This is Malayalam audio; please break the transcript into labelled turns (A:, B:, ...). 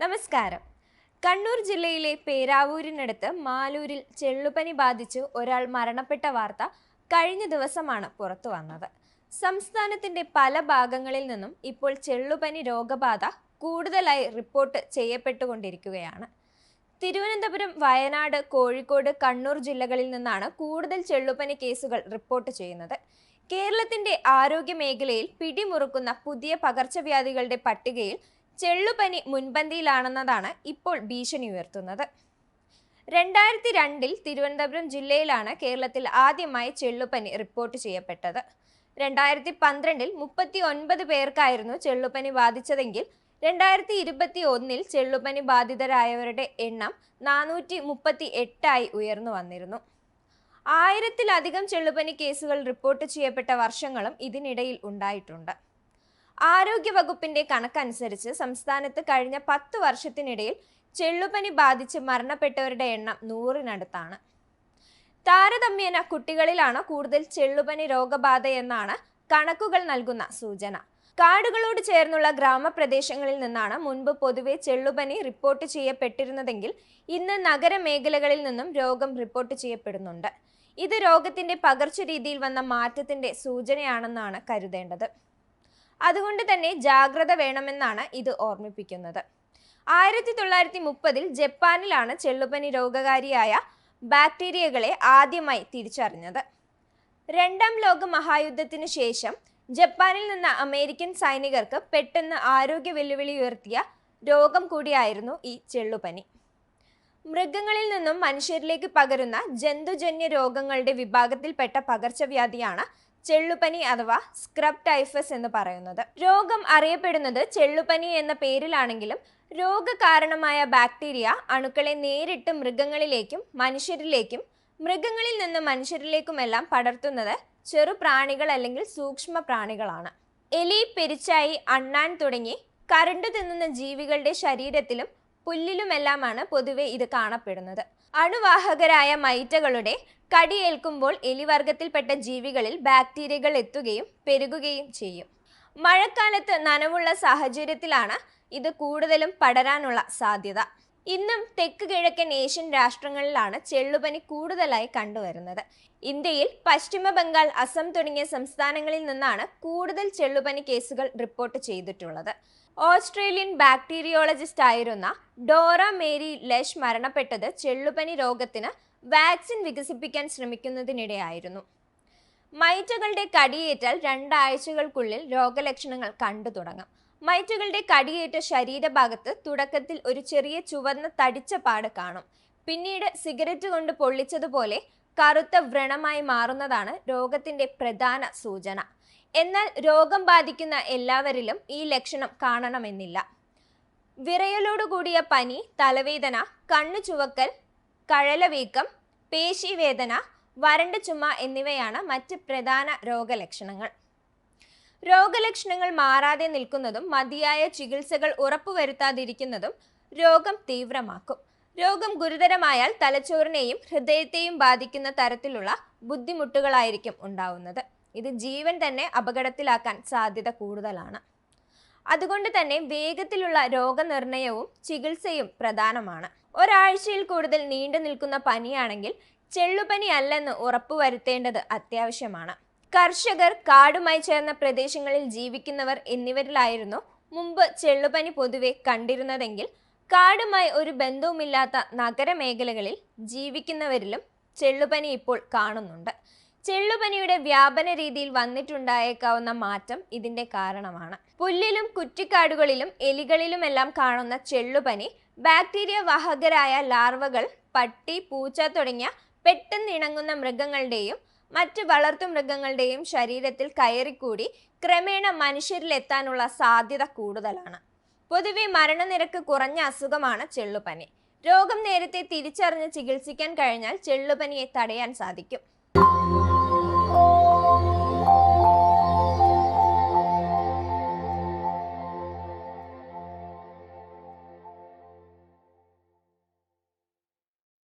A: നമസ്കാരം. കണ്ണൂർ ജില്ലയിലെ പേരാവൂരിനടുത്ത് മാലൂരിൽ ചെള്ളുപനി ബാധിച്ച് ഒരാൾ മരണപ്പെട്ട വാർത്ത കഴിഞ്ഞ ദിവസമാണ് പുറത്തു വന്നത്. സംസ്ഥാനത്തിന്റെ പല ഭാഗങ്ങളിൽ നിന്നും ഇപ്പോൾ ചെള്ളുപനി രോഗബാധ കൂടുതലായി റിപ്പോർട്ട് ചെയ്യപ്പെട്ടുകൊണ്ടിരിക്കുകയാണ്. തിരുവനന്തപുരം, വയനാട്, കോഴിക്കോട്, കണ്ണൂർ ജില്ലകളിൽ നിന്നാണ് കൂടുതൽ ചെള്ളുപനി കേസുകൾ റിപ്പോർട്ട് ചെയ്യുന്നത്. കേരളത്തിന്റെ ആരോഗ്യ മേഖലയിൽ പിടിമുറുക്കുന്ന പുതിയ പകർച്ചവ്യാധികളുടെ പട്ടികയിൽ ചെള്ളുപനി മുൻപന്തിയിലാണെന്നതാണ് ഇപ്പോൾ ഭീഷണി ഉയർത്തുന്നത്. 2002 തിരുവനന്തപുരം ജില്ലയിലാണ് കേരളത്തിൽ ആദ്യമായി ചെള്ളുപനി റിപ്പോർട്ട് ചെയ്യപ്പെട്ടത്. 2012 39 പേർക്കായിരുന്നു ചെള്ളുപനി ബാധിച്ചതെങ്കിൽ 2021 ചെള്ളുപനി ബാധിതരായവരുടെ എണ്ണം 438 ഉയർന്നു വന്നിരുന്നു. 1000-ലധികം ചെള്ളുപനി കേസുകൾ റിപ്പോർട്ട് ചെയ്യപ്പെട്ട വർഷങ്ങളും ഇതിനിടയിൽ ഉണ്ടായിട്ടുണ്ട്. ആരോഗ്യവകുപ്പിന്റെ കണക്കനുസരിച്ച് സംസ്ഥാനത്ത് കഴിഞ്ഞ 10 വർഷത്തിനിടയിൽ ചെള്ളുപനി ബാധിച്ച് മരണപ്പെട്ടവരുടെ എണ്ണം 100-നടുത്താണ്. താരതമ്യേന കുട്ടികളിലാണ് കൂടുതൽ ചെള്ളുപനി രോഗബാധയെന്നാണ് കണക്കുകൾ നൽകുന്ന സൂചന. കാടുകളോട് ചേർന്നുള്ള ഗ്രാമപ്രദേശങ്ങളിൽ നിന്നാണ് മുൻപ് പൊതുവെ ചെള്ളുപനി റിപ്പോർട്ട് ചെയ്യപ്പെട്ടിരുന്നതെങ്കിൽ ഇന്ന് നഗരമേഖലകളിൽ നിന്നും രോഗം റിപ്പോർട്ട് ചെയ്യപ്പെടുന്നുണ്ട്. ഇത് രോഗത്തിന്റെ പകർച്ചരീതിയിൽ വന്ന മാറ്റത്തിന്റെ സൂചനയാണെന്നാണ് കരുതേണ്ടത്. അതുകൊണ്ട് തന്നെ ജാഗ്രത വേണമെന്നാണ് ഇത് ഓർമ്മിപ്പിക്കുന്നത്. 1930 ജപ്പാനിലാണ് ചെള്ളുപനി രോഗകാരിയായ ബാക്ടീരിയകളെ ആദ്യമായി തിരിച്ചറിഞ്ഞത്. രണ്ടാം ലോക മഹായുദ്ധത്തിനു ശേഷം ജപ്പാനിൽ നിന്ന് അമേരിക്കൻ സൈനികർക്ക് പെട്ടെന്ന് ആരോഗ്യ വെല്ലുവിളി ഉയർത്തിയ രോഗം കൂടിയായിരുന്നു ഈ ചെള്ളുപനി. മൃഗങ്ങളിൽ നിന്നും മനുഷ്യരിലേക്ക് പകരുന്ന ജന്തുജന്യ രോഗങ്ങളുടെ വിഭാഗത്തിൽപ്പെട്ട പകർച്ചവ്യാധിയാണ് ചെള്ളുപനി അഥവാ സ്ക്രബ് ടൈഫസ് എന്ന് പറയുന്നത്. രോഗം അറിയപ്പെടുന്നത് ചെള്ളുപനി എന്ന പേരിലാണെങ്കിലും രോഗകാരണമായ ബാക്ടീരിയ അണുക്കളെ നേരിട്ട് മൃഗങ്ങളിലേക്കും മനുഷ്യരിലേക്കും മൃഗങ്ങളിൽ നിന്ന് മനുഷ്യരിലേക്കുമെല്ലാം പടർത്തുന്നത് ചെറുപ്രാണികൾ അല്ലെങ്കിൽ സൂക്ഷ്മ പ്രാണികളാണ്. എലി, പെരിച്ചായി, അണ്ണാൻ തുടങ്ങി കരണ്ടു തിന്നുന്ന ജീവികളുടെ ശരീരത്തിലും പുല്ലിലുമെല്ലാമാണ് പൊതുവെ ഇത് കാണപ്പെടുന്നത്. അണുവാഹകരായ മൈറ്റകളുടെ കടിയേൽക്കുമ്പോൾ എലിവർഗത്തിൽപ്പെട്ട ജീവികളിൽ ബാക്ടീരിയകൾ എത്തുകയും പെരുകുകയും ചെയ്യും. മഴക്കാലത്ത് നനവുള്ള സാഹചര്യത്തിലാണ് ഇത് കൂടുതലും പടരാനുള്ള സാധ്യത. ഇന്നും തെക്ക് കിഴക്കൻ ഏഷ്യൻ രാഷ്ട്രങ്ങളിലാണ് ചെള്ളുപനി കൂടുതലായി കണ്ടുവരുന്നത്. ഇന്ത്യയിൽ പശ്ചിമ ബംഗാൾ, അസം തുടങ്ങിയ സംസ്ഥാനങ്ങളിൽ നിന്നാണ് കൂടുതൽ ചെള്ളുപനി കേസുകൾ റിപ്പോർട്ട് ചെയ്തിട്ടുള്ളത്. ഓസ്ട്രേലിയൻ ബാക്ടീരിയോളജിസ്റ്റ് ആയിരുന്ന ഡോറ മേരി ലഷ് മരണപ്പെട്ടത് ചെള്ളുപനി രോഗത്തിന് വാക്സിൻ വികസിപ്പിക്കാൻ ശ്രമിക്കുന്നതിനിടെയായിരുന്നു. മൈറ്റുകളുടെ കടിയേറ്റാൽ 2 ആഴ്ചകൾക്കുള്ളിൽ രോഗലക്ഷണങ്ങൾ കണ്ടു തുടങ്ങും. മൈറ്റുകളുടെ കടിയേറ്റ ശരീരഭാഗത്ത് തുടക്കത്തിൽ ഒരു ചെറിയ ചുവന്ന തടിച്ച പാട് കാണും. പിന്നീട് സിഗരറ്റ് കൊണ്ട് പൊള്ളിച്ചതുപോലെ കറുത്ത വ്രണമായി മാറുന്നതാണ് രോഗത്തിന്റെ പ്രധാന സൂചന. എന്നാൽ രോഗം ബാധിക്കുന്ന എല്ലാവരിലും ഈ ലക്ഷണം കാണണമെന്നില്ല. വിറയലോടുകൂടിയ പനി, തലവേദന, കണ്ണു ചുവക്കൽ, കഴലവീക്കം, പേശിവേദന, വരണ്ട ചുമ എന്നിവയാണ് മറ്റ് പ്രധാന രോഗലക്ഷണങ്ങൾ. രോഗലക്ഷണങ്ങൾ മാറാതെ നിൽക്കുന്നതും മതിയായ ചികിത്സകൾ ഉറപ്പുവരുത്താതിരിക്കുന്നതും രോഗം തീവ്രമാക്കും. രോഗം ഗുരുതരമായാൽ തലച്ചോറിനെയും ഹൃദയത്തെയും ബാധിക്കുന്ന തരത്തിലുള്ള ബുദ്ധിമുട്ടുകളായിരിക്കും ഉണ്ടാവുന്നത്. ഇത് ജീവൻ തന്നെ അപകടത്തിലാക്കാൻ സാധ്യത കൂടുതലാണ്. അതുകൊണ്ട് തന്നെ വേഗത്തിലുള്ള രോഗനിർണയവും ചികിത്സയും പ്രധാനമാണ്. ഒരാഴ്ചയിൽ കൂടുതൽ നീണ്ടു നിൽക്കുന്ന പനിയാണെങ്കിൽ ചെള്ളുപനി അല്ലെന്ന് ഉറപ്പുവരുത്തേണ്ടത് അത്യാവശ്യമാണ്. കർഷകർ, കാടുമായി ചേർന്ന പ്രദേശങ്ങളിൽ ജീവിക്കുന്നവർ എന്നിവരിലായിരുന്നു മുമ്പ് ചെള്ളുപനി പൊതുവെ കണ്ടിരുന്നതെങ്കിൽ കാടുമായി ഒരു ബന്ധവുമില്ലാത്ത നഗരമേഖലകളിൽ ജീവിക്കുന്നവരിലും ചെള്ളുപനി ഇപ്പോൾ കാണുന്നുണ്ട്. ചെള്ളുപനിയുടെ വ്യാപന രീതിയിൽ വന്നിട്ടുണ്ടായേക്കാവുന്ന മാറ്റം ഇതിന്റെ കാരണമാണ്. പുല്ലിലും കുറ്റിക്കാടുകളിലും എലികളിലുമെല്ലാം കാണുന്ന ചെള്ളുപനി ബാക്ടീരിയ വാഹകരായ ലാർവകൾ പട്ടി, പൂച്ച തുടങ്ങിയ പെട്ടെന്ന് ഇണങ്ങുന്ന മൃഗങ്ങളുടെയും മറ്റ് വളർത്തു മൃഗങ്ങളുടെയും ശരീരത്തിൽ കയറിക്കൂടി ക്രമേണ മനുഷ്യരിലെത്താനുള്ള സാധ്യത കൂടുതലാണ്. പൊതുവെ മരണനിരക്ക് കുറഞ്ഞ അസുഖമാണ് ചെള്ളുപനി. രോഗം നേരത്തെ തിരിച്ചറിഞ്ഞ് ചികിത്സിക്കാൻ കഴിഞ്ഞാൽ ചെള്ളുപനിയെ തടയാൻ സാധിക്കും.